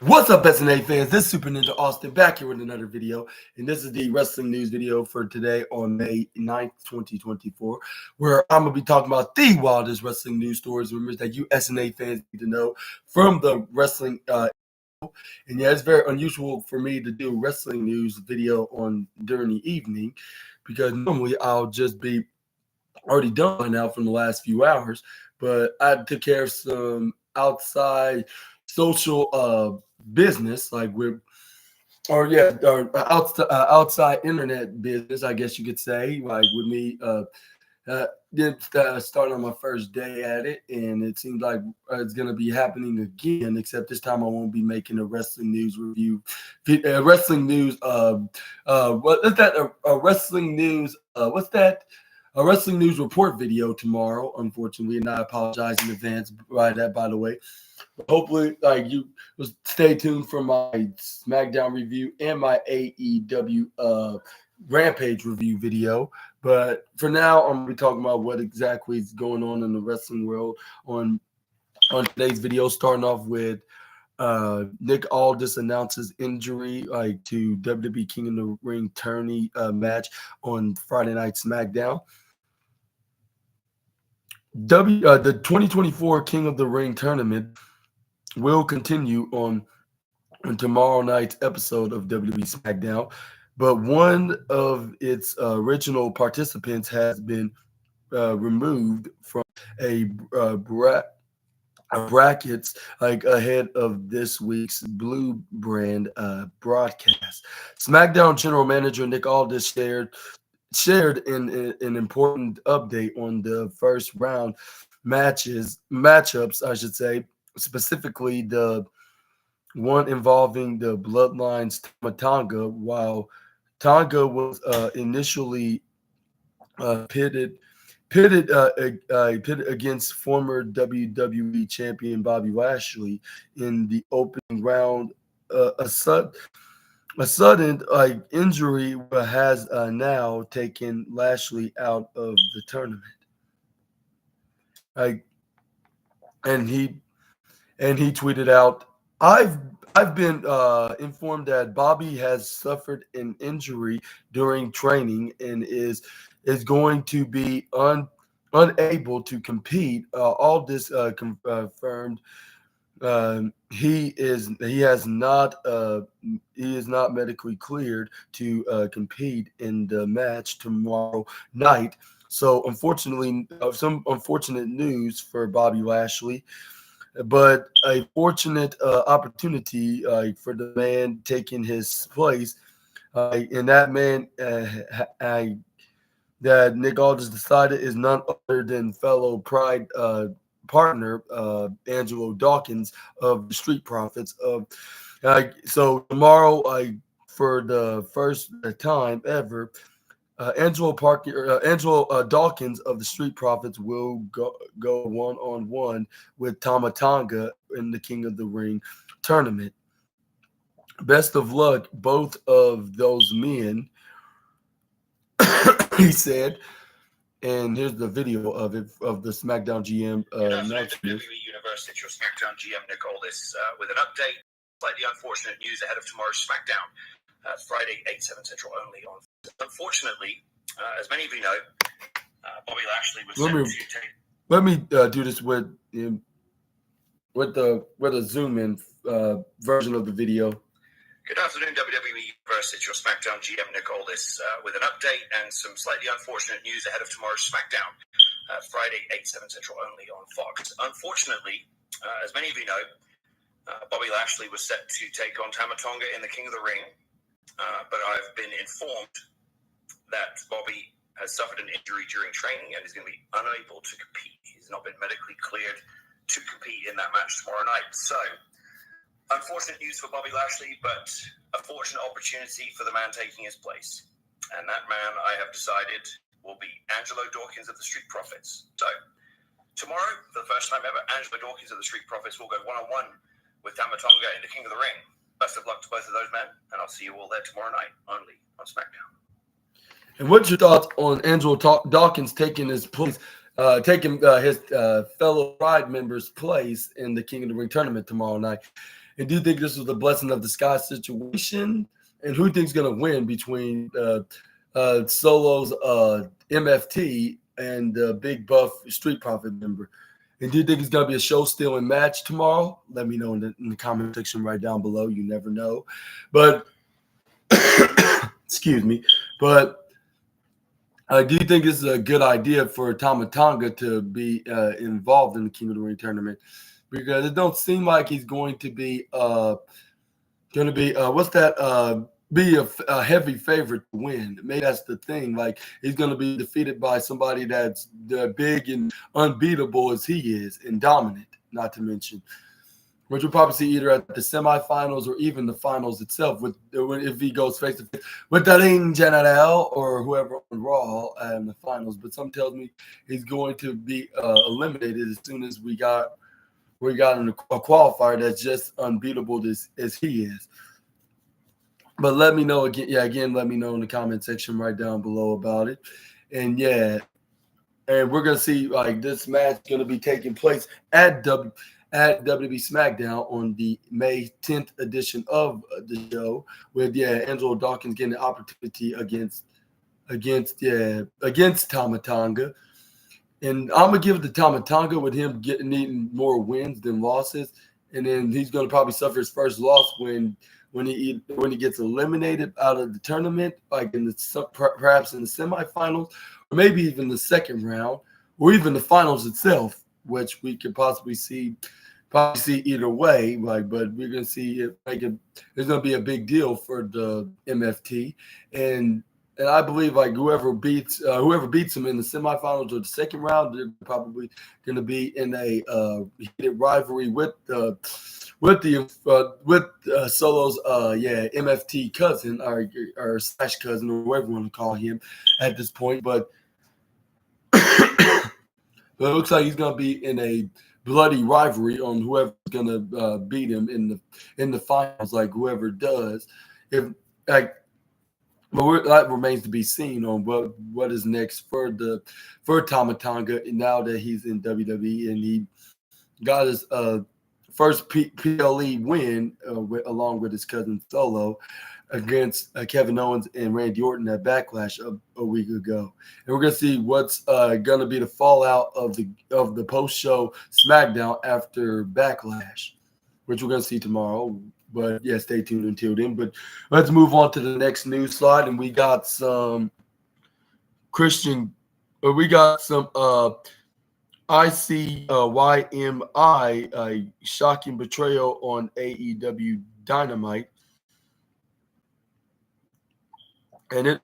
What's up, SNA fans? This is Super Ninja Austin back here with another video. And this is the wrestling news video for today on May 9th, 2024, where I'm going to be talking about the wildest wrestling news stories, rumors that you SNA fans need to know from the wrestling. And yeah, it's very unusual for me to do a wrestling news video during the evening because normally I'll just be already done by now from the last few hours. But I took care of some outside social business, like outside internet business, I guess you could say, like with me. Starting on my first day at it, and it seems like it's going to be happening again, except this time I won't be making a wrestling news review, wrestling news. What is that? A wrestling news. What's that? A wrestling news report video tomorrow, unfortunately, and I apologize in advance by that, by the way. Hopefully, you will stay tuned for my SmackDown review and my AEW Rampage review video. But for now, I'm going to be talking about what exactly is going on in the wrestling world on today's video, starting off with Nick Aldis announces injury to WWE King of the Ring tourney match on Friday Night SmackDown. The 2024 King of the Ring tournament will continue on tomorrow night's episode of WWE SmackDown, but one of its original participants has been removed from a brackets ahead of this week's Blue Brand broadcast. SmackDown General Manager Nick Aldis shared an important update on the first round matchups, I should say, specifically the one involving the Bloodline's Tama. While Tonga was initially pitted against former WWE champion Bobby Lashley in the opening round. A sudden injury has now taken Lashley out of the tournament. And he tweeted out, I've been informed that Bobby has suffered an injury during training and is going to be unable to compete. All this confirmed. He is not medically cleared to compete in the match tomorrow night. So unfortunately, some unfortunate news for Bobby Lashley, but a fortunate opportunity for the man taking his place. And that man that Nick Aldis decided is none other than fellow Pride partner Angelo Dawkins of the Street Profits. So tomorrow, for the first time ever, Angelo Dawkins of the Street Profits will go one-on-one with Tama Tonga in the King of the Ring tournament. Best of luck, both of those men, he said. And here's the video of the SmackDown GM announcement. WWE Universe, it's your SmackDown GM Nick Aldis with an update. Slightly unfortunate news ahead of tomorrow's SmackDown. Friday, 8/7 Central only on. Unfortunately, as many of you know, Bobby Lashley was sent to take. Let me do this with a zoom in version of the video. Good afternoon, WWE Universe. It's your SmackDown GM Nick Aldis with an update and some slightly unfortunate news ahead of tomorrow's SmackDown. Friday, 8/7 Central only on Fox. Unfortunately, as many of you know, Bobby Lashley was set to take on Tama Tonga in the King of the Ring. But I've been informed that Bobby has suffered an injury during training and is going to be unable to compete. He's not been medically cleared to compete in that match tomorrow night. So, unfortunate news for Bobby Lashley, but a fortunate opportunity for the man taking his place. And that man, I have decided, will be Angelo Dawkins of the Street Profits. So, tomorrow, for the first time ever, Angelo Dawkins of the Street Profits will go one-on-one with Tama Tonga in the King of the Ring. Best of luck to both of those men, and I'll see you all there tomorrow night, only on SmackDown. And what's your thoughts on Angelo Dawkins taking his place, taking his fellow Pride members' place in the King of the Ring tournament tomorrow night? And do you think this was a blessing of disguise situation? And who do you think is going to win between Solo's MFT and Big Buff Street Profit member? And do you think it's going to be a show-stealing match tomorrow? Let me know in the comment section right down below. You never know. But, excuse me. But do you think this is a good idea for Tama Tonga to be involved in the King of the Ring tournament? Because it don't seem like he's going to be be a heavy favorite to win. Maybe that's the thing. Like, he's going to be defeated by somebody that's big and unbeatable as he is and dominant, not to mention. Which we'll probably see either at the semifinals or even the finals itself if he goes face to face with the Ring General or whoever on Raw in the finals. But some tells me he's going to be eliminated as soon as we got a qualifier that's just unbeatable as he is. But let me know again. Yeah, again, let me know in the comment section right down below about it. And yeah, and we're gonna see like this match gonna be taking place at WWE SmackDown on the May 10th edition of the show, with Angelo Dawkins getting the opportunity against Tama Tonga. And I'm gonna give it to Tama Tonga with him needing more wins than losses, and then he's gonna probably suffer his first loss when he gets eliminated out of the tournament, like perhaps in the semifinals, or maybe even the second round, or even the finals itself, which we could possibly see either way. Like, but we're gonna see it. There's gonna be a big deal for the MFT, and I believe like whoever beats him in the semifinals or the second round, they're probably going to be in a heated rivalry with Solo's MFT cousin or slash cousin or whatever you want to call him at this point. But it looks like he's going to be in a bloody rivalry on whoever's going to beat him in the finals, like whoever does. But that remains to be seen on what is next for Tama Tonga now that he's in WWE and he got his first PLE win along with his cousin Solo against Kevin Owens and Randy Orton at Backlash a week ago. And we're gonna see what's gonna be the fallout of the post-show SmackDown after Backlash, which we're gonna see tomorrow. But yeah, stay tuned until then. But let's move on to the next news slide, and we got some ICYMI shocking betrayal on AEW Dynamite, and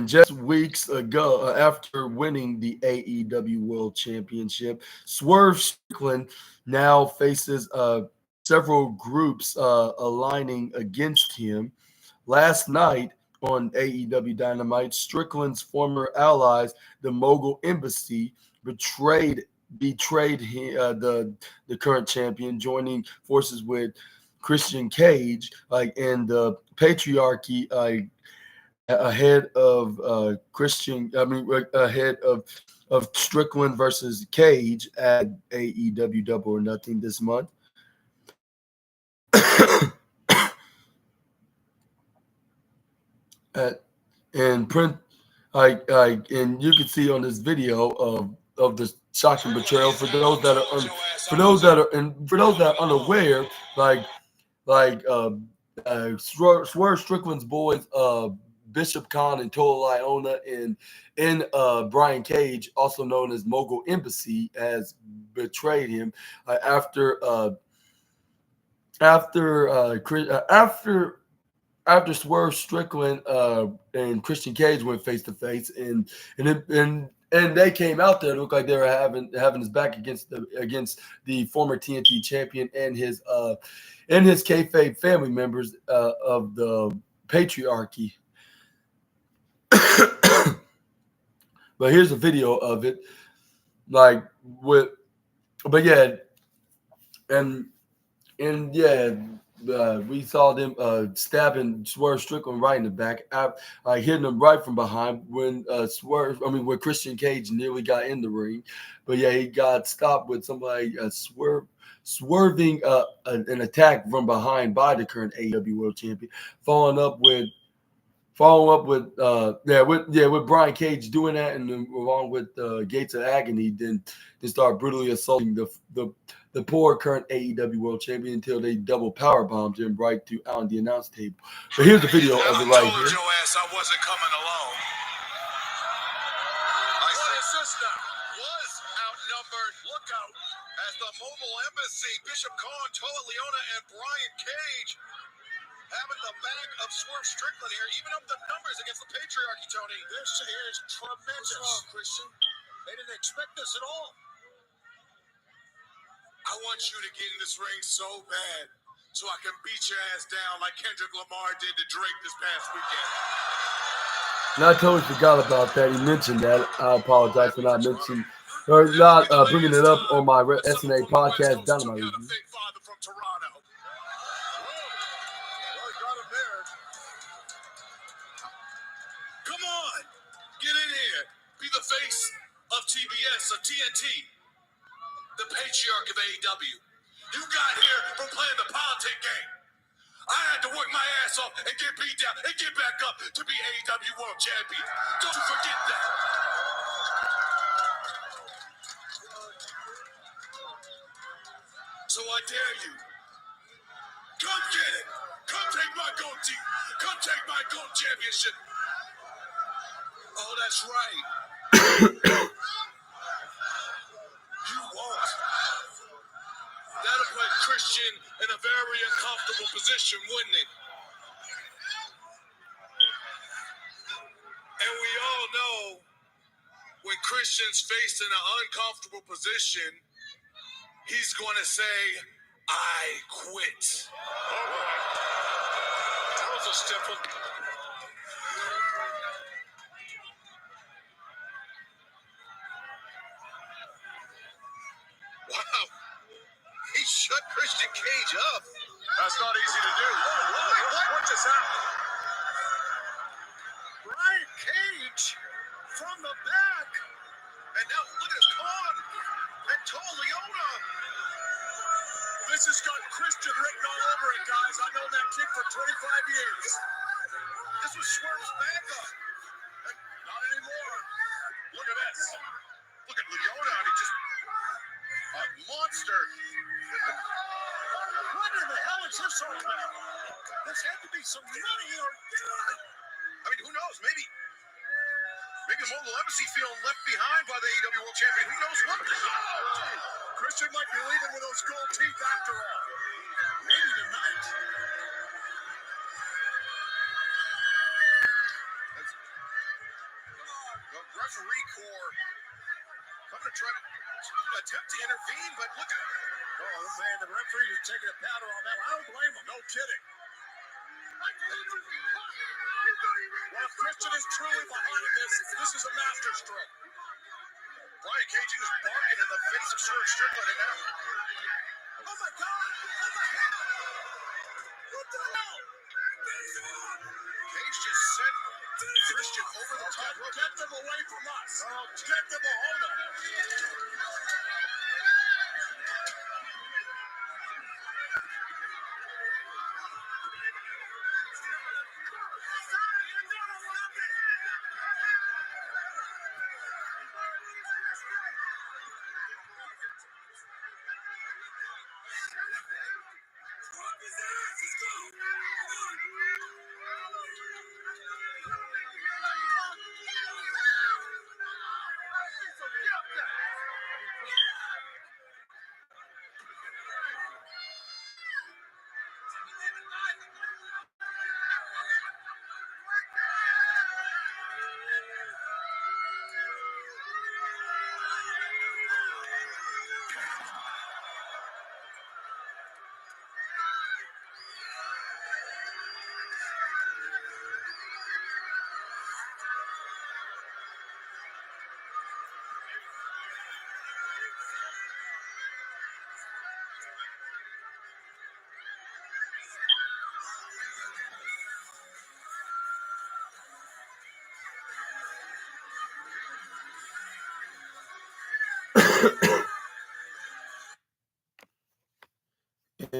just weeks ago, after winning the AEW World Championship, Swerve Strickland now faces several groups aligning against him. Last night on AEW Dynamite, Strickland's former allies, the Mogul Embassy, betrayed him, the current champion, joining forces with Christian Cage, and the Patriarchy, ahead of Strickland versus Cage at AEW Double or Nothing this month. And you can see on this video of the shocking betrayal for those that are unaware, Swerve Strickland's boys, Bishop Khan and Tola Iona and Brian Cage, also known as Mogul Embassy, has betrayed him after Swerve Strickland and Christian Cage went face to face, and they came out there. It looked like they were having his back against the former TNT champion and his kayfabe family members of the Patriarchy. But here's a video of it, we saw them stabbing Swerve Strickland right in the back, hitting him right from behind when Christian Cage nearly got in the ring. But yeah, he got stopped with somebody. Swerve swerving an attack from behind by the current AEW World Champion, following up with with Brian Cage doing that, and then along with Gates of Agony, then start brutally assaulting the poor current AEW World Champion until they double power bombed him right to out on the announce table. But here's the video of it right here. I told your ass I wasn't coming alone. What is this now? Was outnumbered. Look out. As the Mobile Embassy, Bishop Khan, Toa Leona, and Brian Cage having the back of Swerve Strickland here, even up the numbers against the patriarchy, Tony. This is tremendous. What's wrong, Christian? They didn't expect this at all. I want you to get in this ring so bad so I can beat your ass down like Kendrick Lamar did to Drake this past weekend. And I totally forgot about that. He mentioned that. I apologize for not mentioning or not bringing it up on my SNA podcast Dynamite review. Come on, get in here. Be the face of TBS, of TNT, the patriarch of AEW. You got here from playing the politic game. I had to work my ass off and get beat down and get back up to be AEW World Champion. Don't you forget that. So I dare you. Come get it. Come take my gold team. Come take my gold championship. Oh, that's right. You won't. That'll put Christian in a very uncomfortable position, wouldn't it? And we all know when Christian's faced in an uncomfortable position, he's going to say, I quit. All right. That was a stiff one. Wow. He shut Christian Cage up. That's not easy to do. What just happened? Brian Cage from the back. And now look at Khan and Toa Leona. This has got Christian written all over it, guys. I've known that kid for 25 years. This was Swerve's backup. Not anymore. Look at this. Look at Leona. He just a monster. What in the hell is this all about? This had to be some money or... I mean, who knows? Maybe the Mobile Embassy feeling left behind by the AEW World Champion. Who knows what? Christian might be leaving with those gold teeth after all. Maybe tonight. The referee corps coming to try to attempt to intervene, but look at it. Oh, man, the referee is taking a powder on that one. I don't blame him. No kidding. Well, Christian is truly behind this is a masterstroke. Brian Cage is barking in the face of Swerve Strickland, and now... Oh, my God! What the hell? Cage just sent Christian over the top rope. Get them away from us. Get them a hold of him.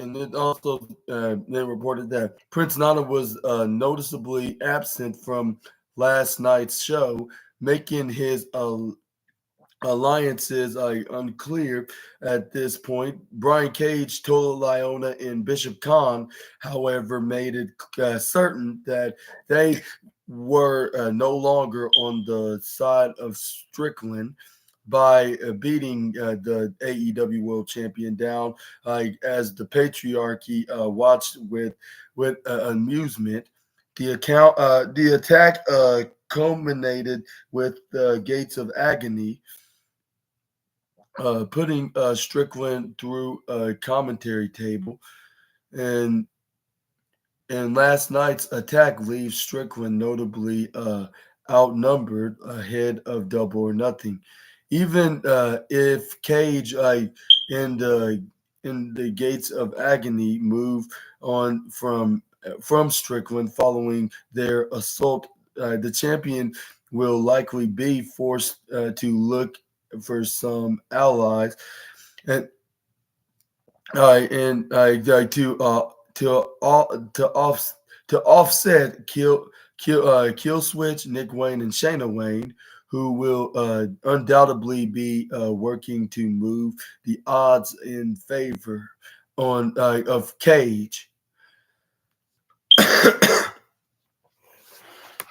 and it also they reported that Prince Nana was noticeably absent from last night's show, making his alliances are unclear at this point. Brian Cage, Tola Liona, and Bishop Khan, however, made it certain that they were no longer on the side of Strickland by beating the AEW World Champion down, as the patriarchy watched with amusement. The attack culminated with the Gates of Agony, putting Strickland through a commentary table, and last night's attack leaves Strickland notably outnumbered ahead of Double or Nothing. Even if Cage in the Gates of Agony move on from Strickland following their assault, the champion will likely be forced to look for some allies, and to offset Kill Switch, Nick Wayne, and Shayna Wayne, who will undoubtedly be working to move the odds in favor of Cage.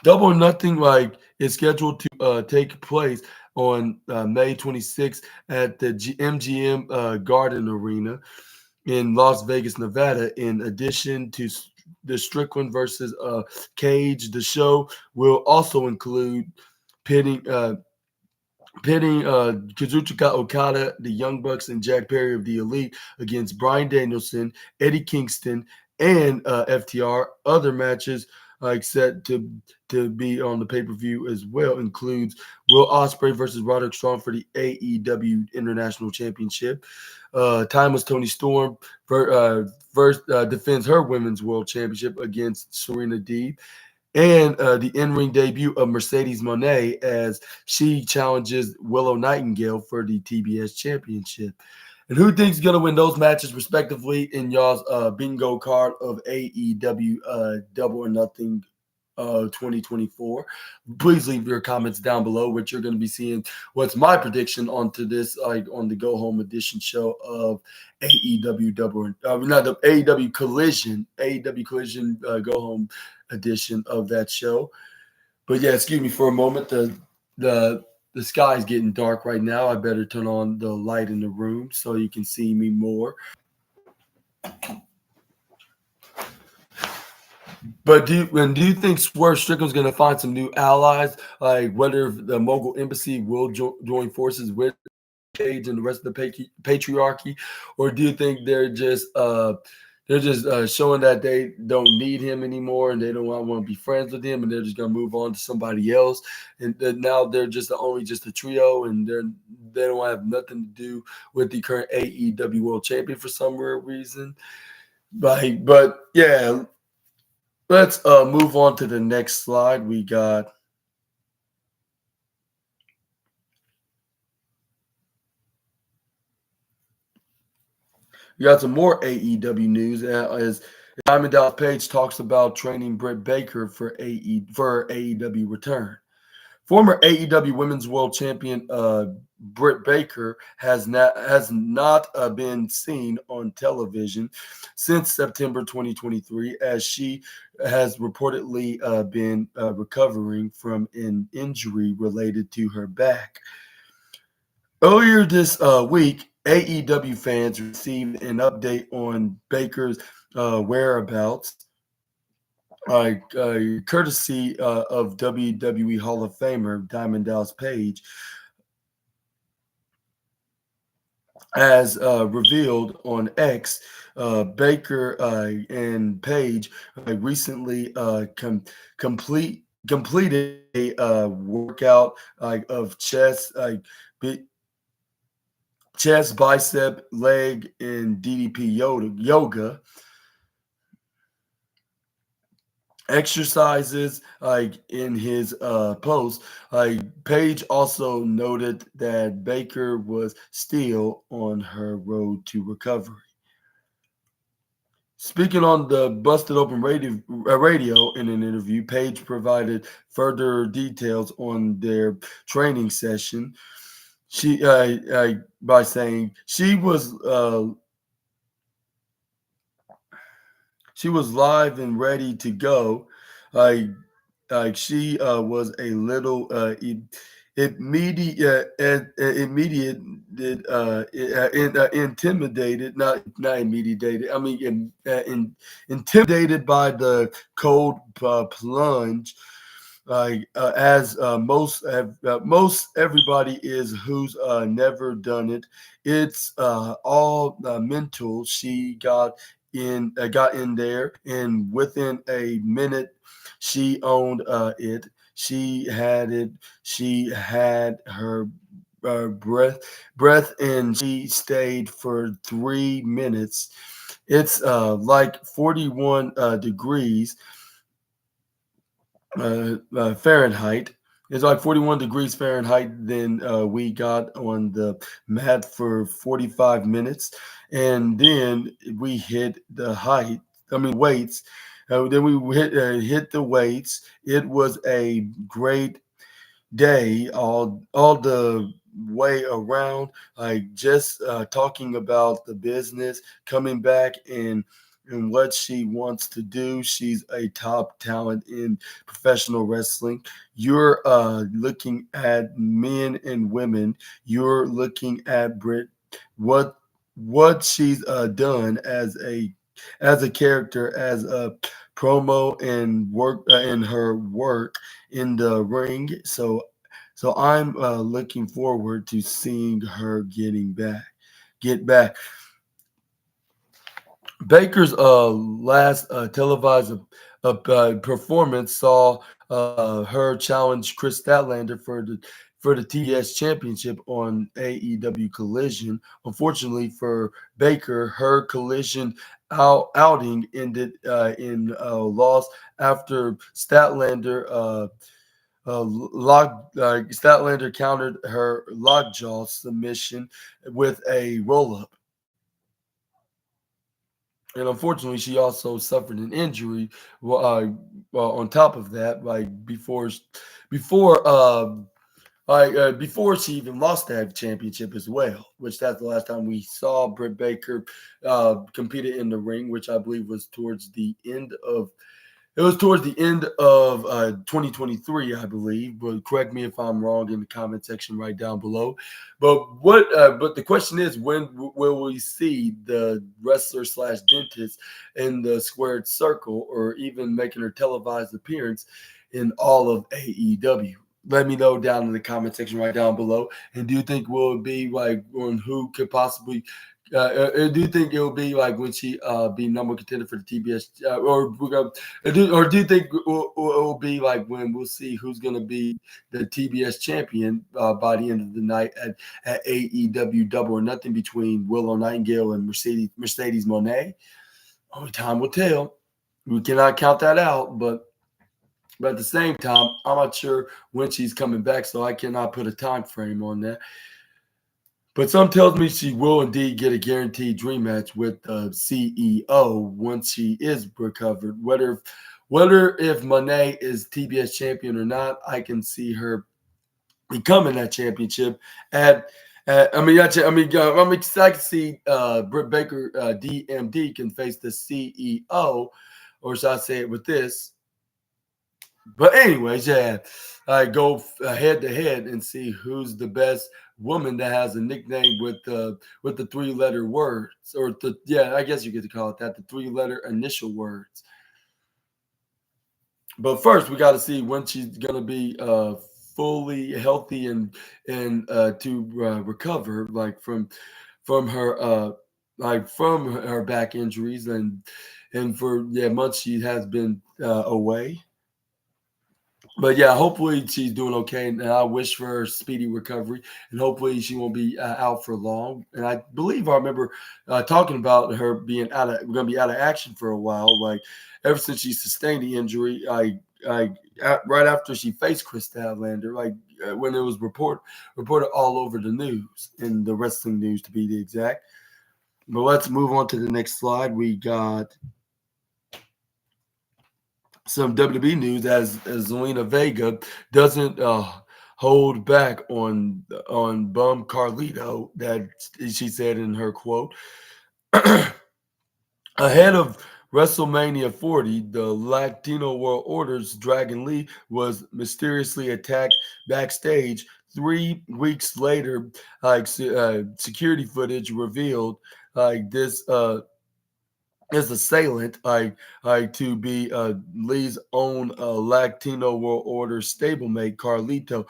Double or Nothing is scheduled to take place on May 26th at the MGM Garden Arena in Las Vegas, Nevada. In addition to the Strickland versus Cage, the show will also include pitting Kazuchika Okada, the Young Bucks, and Jack Perry of the Elite against Bryan Danielson, Eddie Kingston, and FTR. Other matches set to be on the pay-per-view as well includes Will Ospreay versus Roderick Strong for the AEW International Championship. Timeless Tony Storm defends her Women's World Championship against Serena Deeb. And the in-ring debut of Mercedes Moné as she challenges Willow Nightingale for the TBS Championship. And who thinks is going to win those matches respectively in y'all's bingo card of AEW Double or Nothing 2024? Please leave your comments down below what you're going to be seeing. What's my prediction onto this, on the Go Home Edition show of AEW not the AEW Collision Go Home edition of that show. But yeah, excuse me for a moment. The sky's getting dark right now. I better turn on the light in the room so you can see me more. But do you think Swerve Strickland's going to find some new allies, like whether the Mogul Embassy will join forces with Cage and the rest of the patriarchy, or do you think they're just showing that they don't need him anymore and they don't want to be friends with him and they're just going to move on to somebody else, and now they're just a trio and they don't have nothing to do with the current AEW World Champion for some weird reason? But yeah. Let's move on to the next slide. We got some more AEW news as Diamond Dallas Page talks about training Britt Baker for AEW return. Former AEW Women's World Champion Britt Baker has not been seen on television since September 2023, as she has reportedly been recovering from an injury related to her back. Earlier this week, AEW fans received an update on Baker's whereabouts, courtesy of WWE Hall of Famer Diamond Dallas Page, as revealed on X. Baker and Page recently completed a workout of chest, bicep, leg, and DDP yoga exercises in his post. Page also noted that Baker was still on her road to recovery. Speaking on the Busted Open radio in an interview, Paige provided further details on their training session. By saying she was live and ready to go. Like she was a little immediate intimidated, not immediated. I mean, intimidated by the cold plunge. As most everybody is who's never done it. It's all mental. She got in there, and within a minute, she owned it. She had it. She had her breath, and she stayed for 3 minutes. It's like 41 degrees Fahrenheit. It's like 41 degrees Fahrenheit. Then we got on the mat for 45 minutes, and then we hit the height. I mean weights. Then we hit the weights. It was a great day all the way around, like just talking about the business, coming back and what she wants to do. She's a top talent in professional wrestling. You're looking at men and women. You're looking at Britt, what she's done as a character, as a promo and work in her work in the ring. So I'm looking forward to seeing her get back. Baker's last televised performance saw her challenge Chris Statlander for the TBS Championship on AEW Collision. Unfortunately for Baker, her Collision outing ended in a loss after Statlander countered her lockjaw submission with a roll up. And unfortunately, she also suffered an injury. On top of that, before before she even lost that championship as well, which that's the last time we saw Britt Baker competed in the ring, which I believe was towards the end of 2023, I believe. But correct me if I'm wrong in the comment section right down below. But the question is, when will we see the wrestler slash dentist in the squared circle, or even making her televised appearance in all of AEW? Let me know down in the comment section right down below. And do you think will it be like on who could possibly? Do you think it will be like when she be number one contender for the TBS, do you think it will be like when we'll see who's going to be the TBS champion by the end of the night at AEW Double or Nothing between Willow Nightingale and Mercedes Moné? Only time will tell. We cannot count that out, but at the same time, I'm not sure when she's coming back, so I cannot put a time frame on that. But some tells me she will indeed get a guaranteed dream match with the CEO once she is recovered. Whether if Monet is TBS champion or not, I can see her becoming that championship I'm excited to see Britt Baker DMD can face the CEO, or should I say it with this? But anyways, yeah, I go head to head and see who's the best woman that has a nickname with the 3-letter words, or I guess you get to call it that, the 3-letter initial words. But first, we got to see when she's gonna be fully healthy and to recover like from her from her back injuries and for months she has been away. But yeah, hopefully she's doing okay, and I wish for her speedy recovery, and hopefully she won't be out for long. And I believe I remember talking about her being going to be out of action for a while, like ever since she sustained the injury. Right after she faced Chris Statlander, when it was reported all over the news, in the wrestling news to be the exact. But let's move on to the next slide. We got some WWE news as Zelina Vega doesn't hold back on bum Carlito, that she said in her quote. Ahead of WrestleMania 40, the Latino World Order's Dragon Lee was mysteriously attacked backstage. 3 weeks later, security footage revealed this his assailant, to be Lee's own Latino World Order stablemate, Carlito.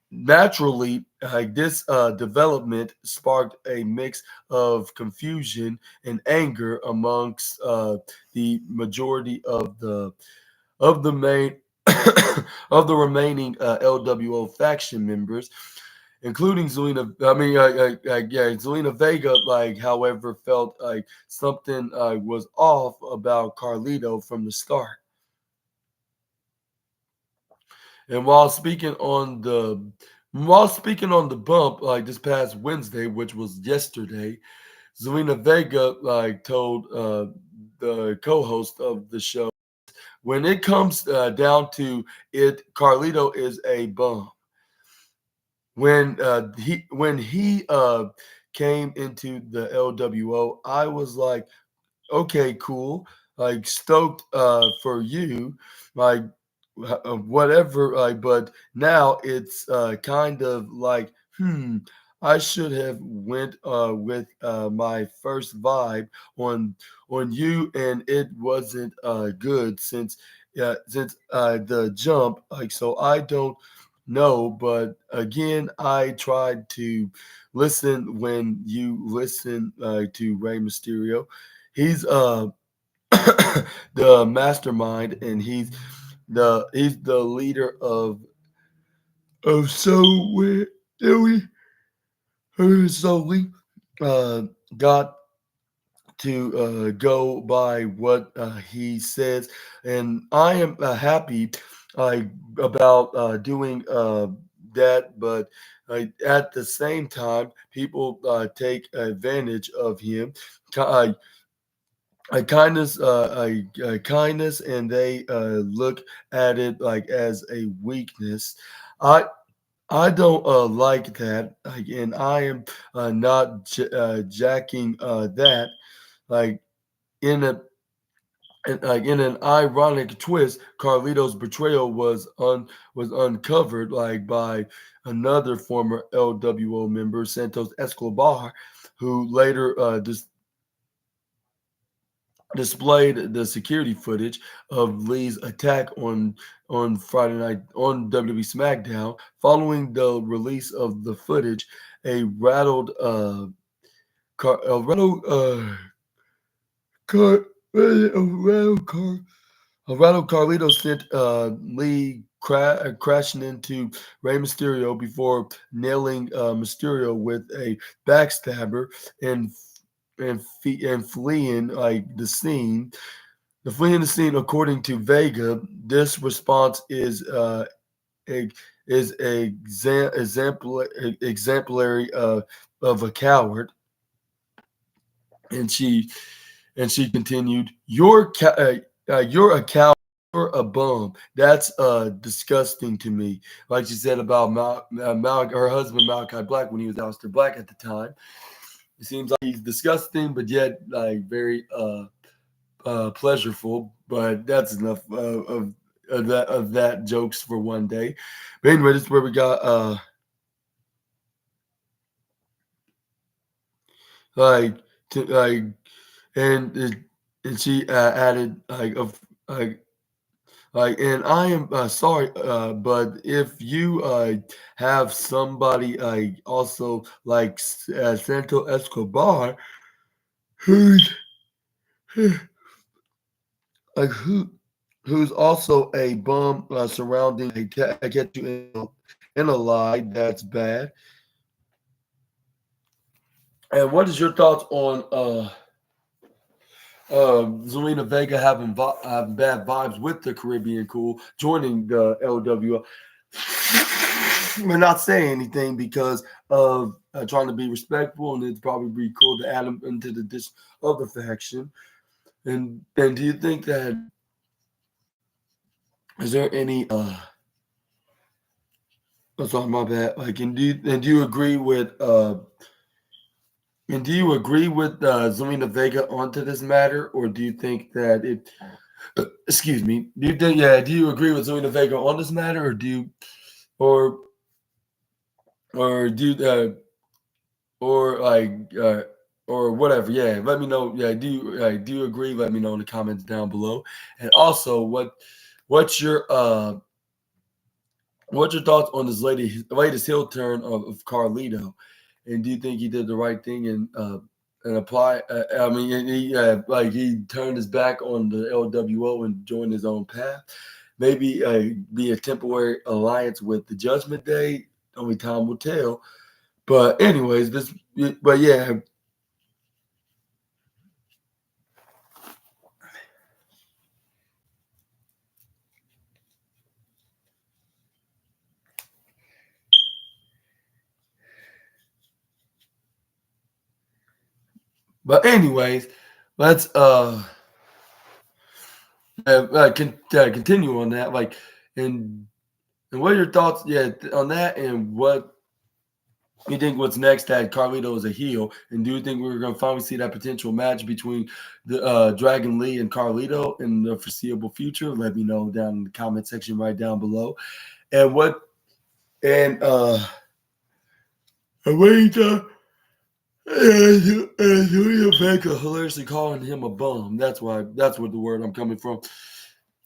Naturally, this development sparked a mix of confusion and anger amongst the majority of the main of the remaining LWO faction members, including Zelina. Zelina Vega, however, felt like something was off about Carlito from the start. And while speaking on the bump, this past Wednesday, which was yesterday, Zelina Vega told the co-host of the show, when it comes down to it, Carlito is a bum. When he came into the LWO, I was like, okay, cool, stoked for you, like whatever. But now it's kind of like, I should have went with my first vibe on you, and it wasn't good since the jump. So I don't know, but again, I tried to listen when you listen to Rey Mysterio. He's the mastermind, and he's the leader of so we got to go by what he says, and I am happy about doing that. But at the same time, people take advantage of him. Kindness, and they look at it as a weakness. I I don't like that, and I am not jacking that. Like in a in an ironic twist, Carlito's betrayal was uncovered by another former LWO member, Santos Escobar, who later displayed the security footage of Lee's attack on Friday night on WWE SmackDown. Following the release of the footage, a rattled car, a rattled car, a rattled car, a rattled Carlito sent Lee crashing into Rey Mysterio before nailing Mysterio with a backstabber and fleeing the scene. The fleeing the scene, according to Vega, this response e- is exemplary of a coward. And she continued, you're a coward. You're a bum. That's disgusting to me." Like she said about her husband Malachi Black when he was Aleister Black at the time. It seems like he's disgusting, but yet very pleasurable. But that's enough of that jokes for one day. But anyway, this is where we got like to and and she added and I am sorry, but if you have somebody also like Santo Escobar, who's like who's also a bum surrounding catch you in a lie, that's bad. And what is your thoughts on Zelina Vega having bad vibes with the Caribbean Cool joining the LWO? We're not saying anything because of trying to be respectful, and it'd probably be cool to add him into the other faction. And do you think that is there any oh, sorry, my bad. Like, do you agree with Zelina Vega onto this matter, or do you think that it? Excuse me. Do you think? Yeah. Do you agree with Zelina Vega on this matter, or do you, or do you, or like or whatever? Yeah. Let me know. Yeah. Do you agree? Let me know in the comments down below. And also, what's your thoughts on this latest heel turn of Carlito? And do you think he did the right thing and apply? I mean, he turned his back on the LWO and joined his own path. Maybe be a temporary alliance with the Judgment Day. Only time will tell. But anyways, but yeah. But anyways, let's continue on that. Like, and what are your thoughts? Yeah, on that, and what you think what's next that Carlito is a heel, and do you think we're going to finally see that potential match between the Dragon Lee and Carlito in the foreseeable future? Let me know down in the comment section right down below. And what and Julia Vega hilariously calling him a bum. That's what the word I'm coming from.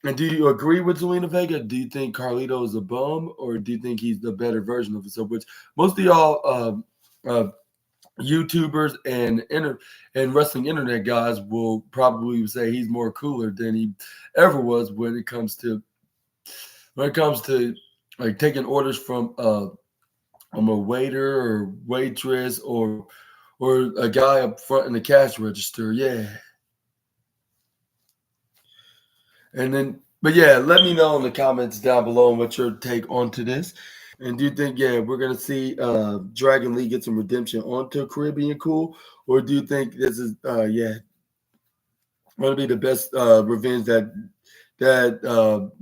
And do you agree with Zelina Vega? Do you think Carlito is a bum, or do you think he's the better version of himself? Which most of y'all YouTubers and wrestling internet guys will probably say he's more cooler than he ever was when it comes to like taking orders from a waiter or waitress or a guy up front in the cash register. Yeah. And then, but yeah, let me know in the comments down below what your take onto this. And do you think, we're going to see Dragon Lee get some redemption onto Caribbean Cool? Or do you think this is, going to be the best revenge that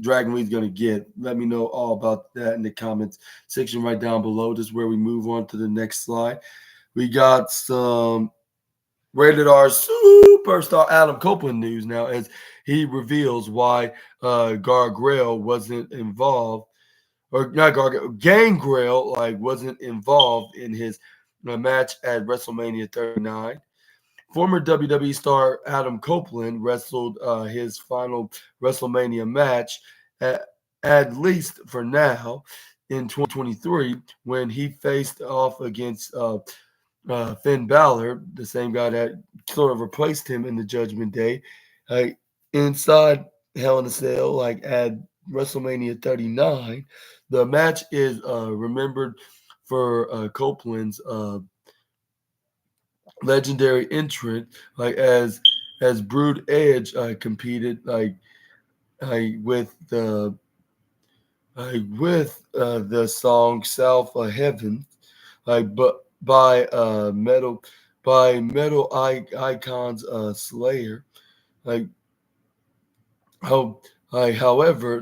Dragon Lee's going to get? Let me know all about that in the comments section right down below. This is where we move on to the next slide. We got some Rated R superstar Adam Copeland news now as he reveals why Gargrel wasn't involved, or not Gargrel, Gangrel wasn't involved in his match at WrestleMania 39. Former WWE star Adam Copeland wrestled his final WrestleMania match, at least for now, in 2023 when he faced off against Finn Balor, the same guy that sort of replaced him in the Judgment Day, inside Hell in a Cell, at WrestleMania 39. The match is remembered for Copeland's legendary entrant, as Brood Edge competed with the song "South of Heaven," but by Metal Icons Slayer. However,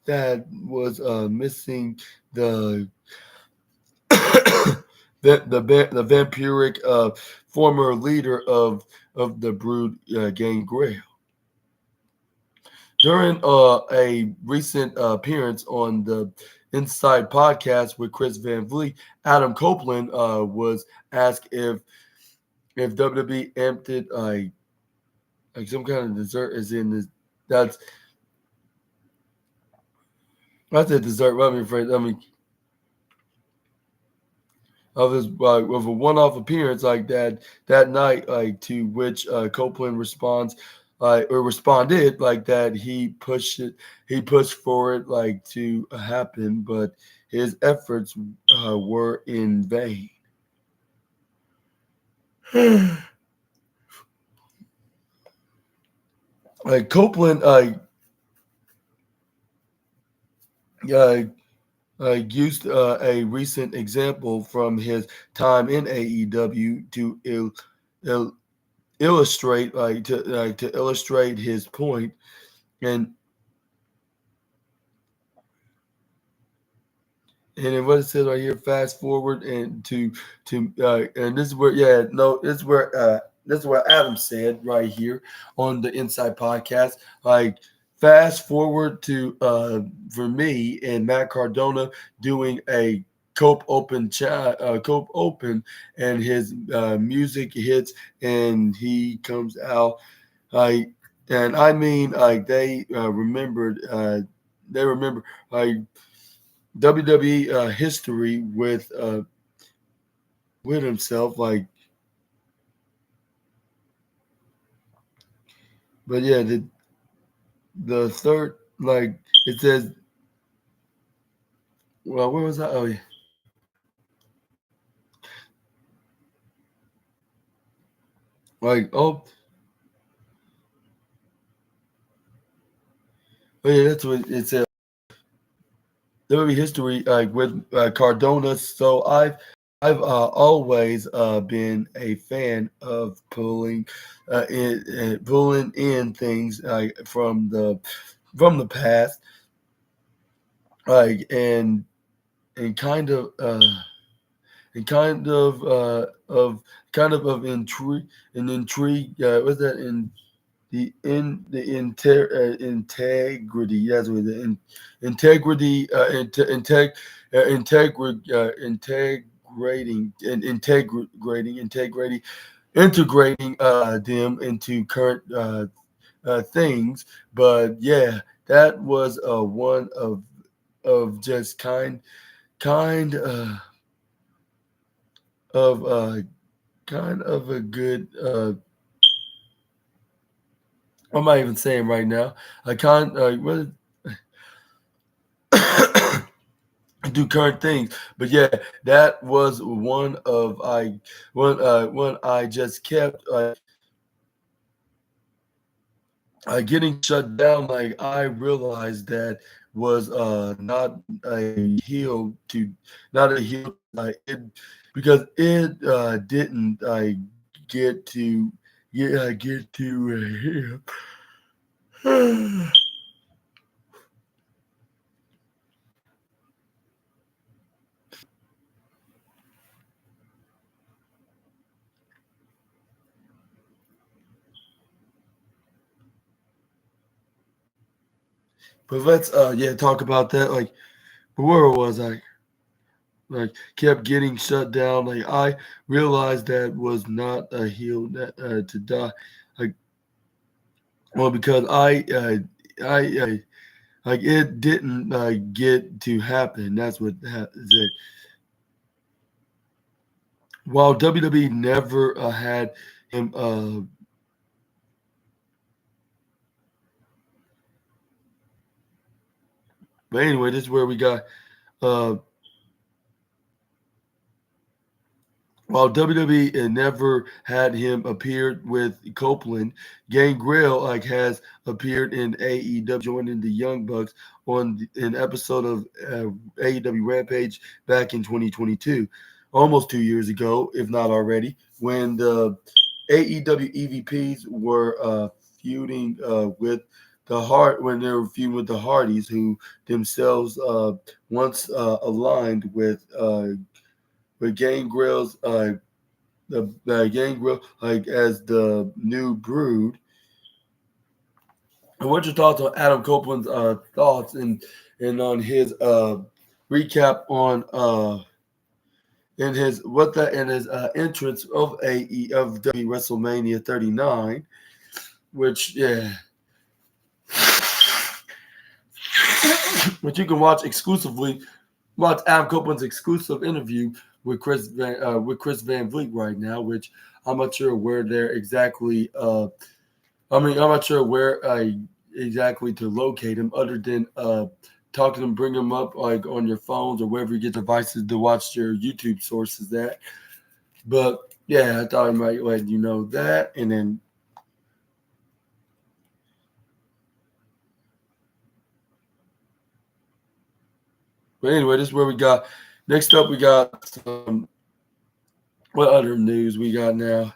that was missing the the vampiric former leader of the Brood, Gangrel. During a recent appearance on the Inside podcast with Chris Van Vliet, Adam Copeland was asked if WWE emptied some kind of dessert is in this. That's a dessert. Of his of a one-off appearance like that night, to which Copeland responded that he pushed for it to happen, but his efforts were in vain. Copeland used a recent example from his time in AEW to illustrate to illustrate his point. And then what it says right here, fast forward and and this is where this is where Adam said right here on the Inside Podcast, like fast forward to for me and Matt Cardona doing a Cope Open, and his music hits, and he comes out like, and I mean like they remember like WWE history with himself, like, but yeah, the third, like it says, well, where was I? Oh yeah, like oh yeah, that's what it said. WWE history, like with Cardona. So I've always been a fan of pulling in things like from the past, like and of intrigue and intrigue. Was that in integrity? That's what integrity. Integrating them into current things. But yeah, that was one just kind of kind of a good I'm not even saying right now. I can't do current things, but yeah, that was one I just kept getting shut down. Like I realized that was not a heel it because it didn't get to get to him. But let's talk about that. Like where was I? Like kept getting shut down. Like I realized that was not a heel to die. Like well, because like it didn't get to happen. That's what is it. While WWE never had him. But anyway, this is where we got. Uh, While WWE never had him appeared with Copeland, Gangrel has appeared in AEW, joining the Young Bucks on an episode of AEW Rampage back in 2022, almost 2 years ago, if not already, when the AEW EVPs were feuding with when they were feuding with the Hardys, who themselves once aligned with Gangrel's the Gangrel as the new Brood. And what's your thoughts on Adam Copeland's thoughts and on his recap on in his entrance of WrestleMania 39, which which you can watch exclusively. Watch Adam Copeland's exclusive interview with Chris Van Vliet right now, which I'm not sure where they're exactly. I'm not sure where exactly to locate him, other than talk to them, bring them up like on your phones or wherever you get devices to watch your YouTube sources at. But yeah, I thought I might let you know that, and then. But anyway, this is where we got. Next up, we got some. What other news we got now?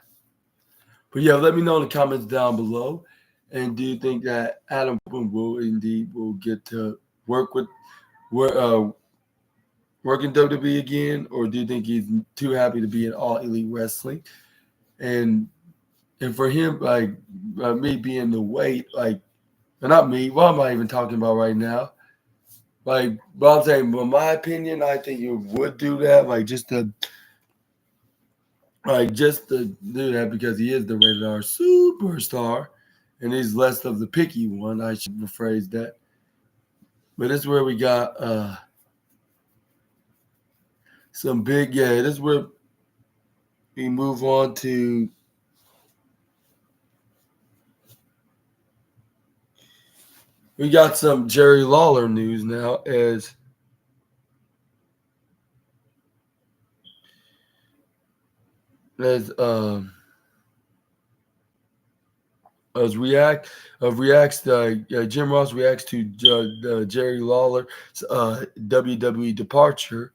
But yeah, let me know in the comments down below. And do you think that Adam will get to work with work in WWE again, or do you think he's too happy to be in All Elite Wrestling? And for him, like me being the weight, like not me. What am I even talking about right now? Like, but I'm saying, in my opinion, I think you would do that, just to do that because he is the rated R superstar, and he's less of the picky one. I should rephrase that. But this is where we got some big. Yeah, this is where we move on to. We got some Jerry Lawler news now as Jim Ross reacts to Jerry Lawler's WWE departure.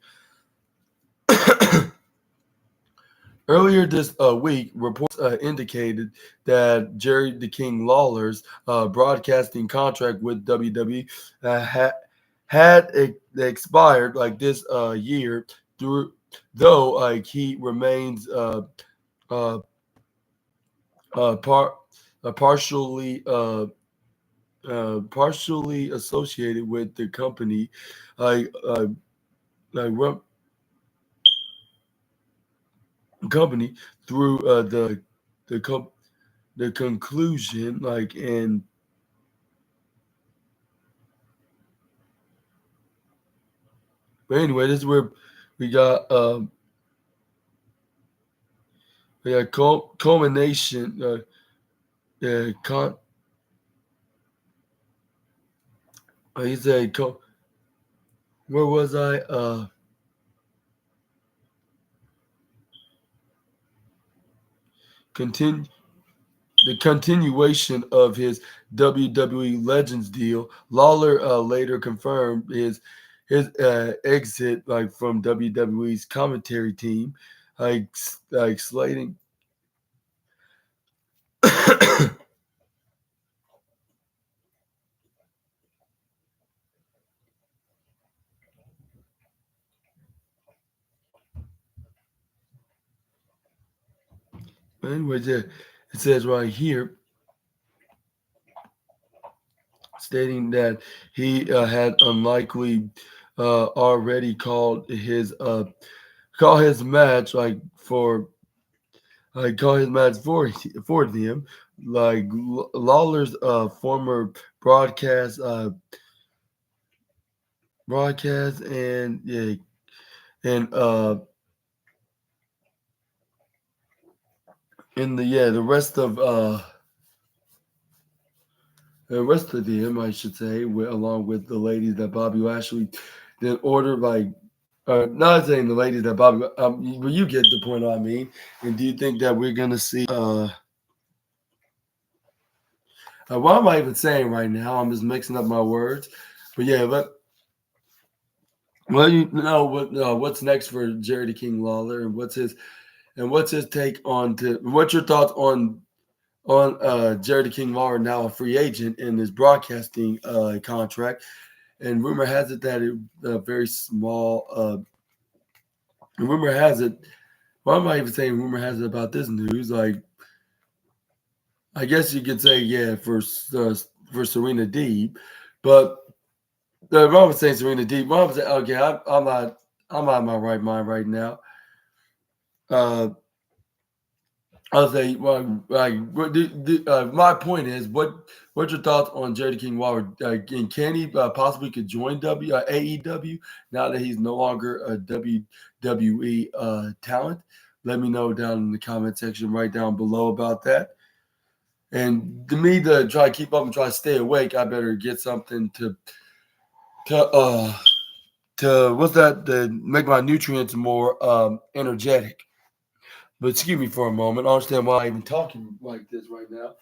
Earlier this week, reports indicated that Jerry the King Lawler's broadcasting contract with WWE had expired like this year, though like he remains uh, par, partially associated with the company, like like company through the co- the conclusion, like and but anyway, this is where we got culmination. Con. He said, where was I? Continue the continuation of his WWE Legends deal. Lawler later confirmed his exit like from WWE's commentary team, like slating. Anyway, yeah, it says right here, stating that he had unlikely already call his match for them. Like Lawler's former broadcast broadcast and yeah and in the rest of them, I should say, along with the ladies that Bobby Lashley did order, like, not saying the ladies that Bobby, but you get the point I mean. And do you think that we're going to see, what am I even saying right now? I'm just mixing up my words. But yeah, what's next for Jerry the King Lawler and what's his take what's your thoughts on Jerry the King Lawler, now a free agent in his broadcasting contract? And rumor has it that very small. Rumor has it. Why am I even saying rumor has it about this news? Like, I guess you could say for Serena Deeb, but I was saying Serena Deeb. I was saying okay, I'm not in my right mind right now. I'll say, well, like, my point is, what's your thoughts on Jerry King Lawler? And can he possibly could join AEW now that he's no longer a WWE talent? Let me know down in the comment section right down below about that. And to me, to try to keep up and try to stay awake, I better get something to what's that? To make my nutrients more energetic. But excuse me for a moment. I understand why I'm even talking like this right now.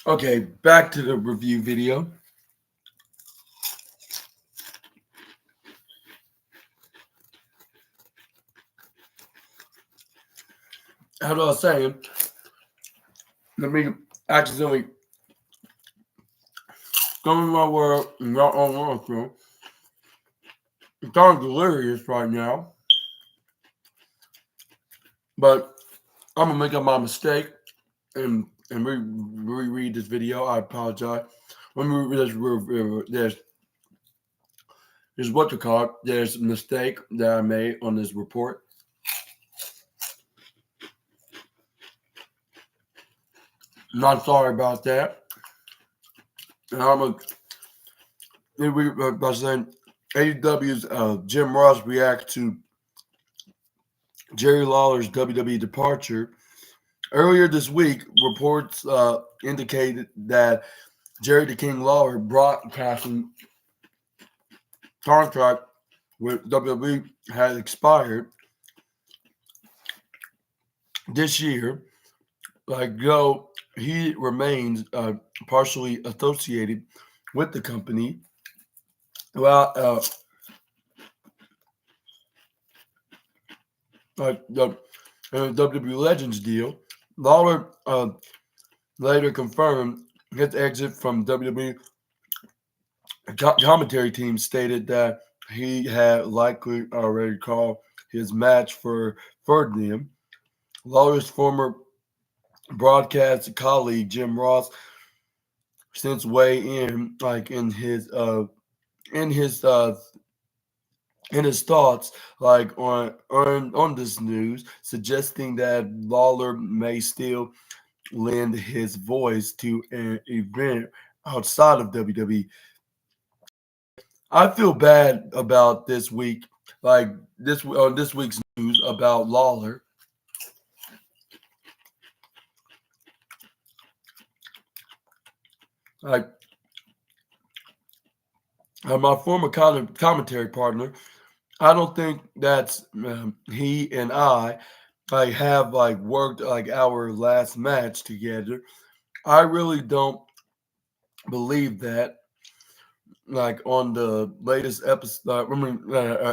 Okay, back to the review video. As I was saying, let me accidentally come in my word and not on one through. It's kind of delirious right now, but I'm gonna make up my mistake and reread this video. I apologize. When we there's what to call it. There's a mistake that I made on this report. Not sorry about that. And I'm by saying AEW's Jim Ross reacts to Jerry Lawler's WWE departure. Earlier this week, reports indicated that Jerry the King Lawler broadcasting contract with WWE had expired this year. Though he remains partially associated with the company. Well, the WWE Legends deal, Lawler later confirmed his exit from WWE. Commentary team stated that he had likely already called his match for Ferdinand. Lawler's former broadcast colleague Jim Ross since weigh in in his thoughts on this news, suggesting that Lawler may still lend his voice to an event outside of WWE. I feel bad about this week, this week's news about Lawler. Like my former commentary partner, I don't think that's he and I have worked our last match together. I really don't believe that. On the latest episode,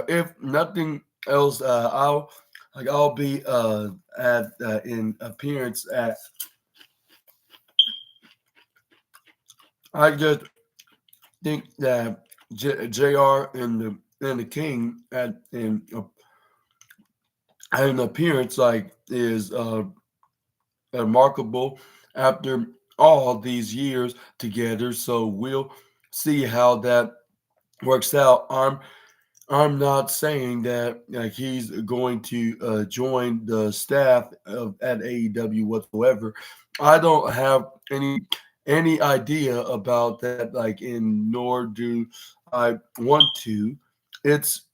if nothing else, I'll be at in appearance at. I just think that Jr. and the King at in an appearance is remarkable after all these years together. So we'll see how that works out. I'm not saying that he's going to join the staff at AEW whatsoever. I don't have any idea about that, nor do I want to. It's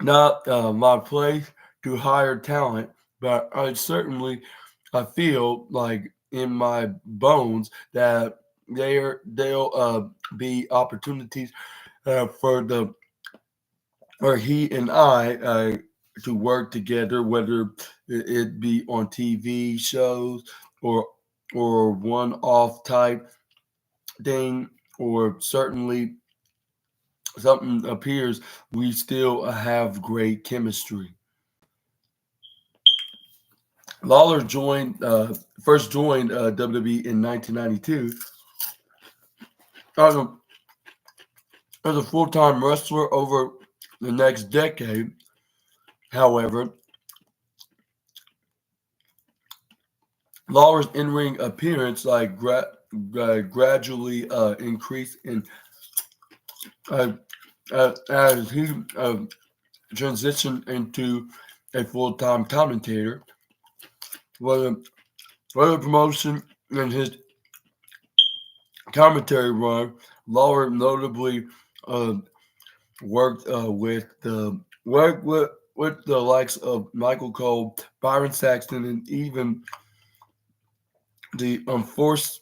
not my place to hire talent, but I feel like in my bones that there'll be opportunities for he and I to work together, whether it be on TV shows or one-off type thing, or certainly something appears we still have great chemistry. Lawler first joined WWE in 1992 as a full-time wrestler. Over the next decade, however, Lawler's in-ring appearance gradually increased in as he transitioned into a full-time commentator. Whether promotion in his commentary run, Lawler notably worked with the likes of Michael Cole, Byron Saxton, and even the unfortunate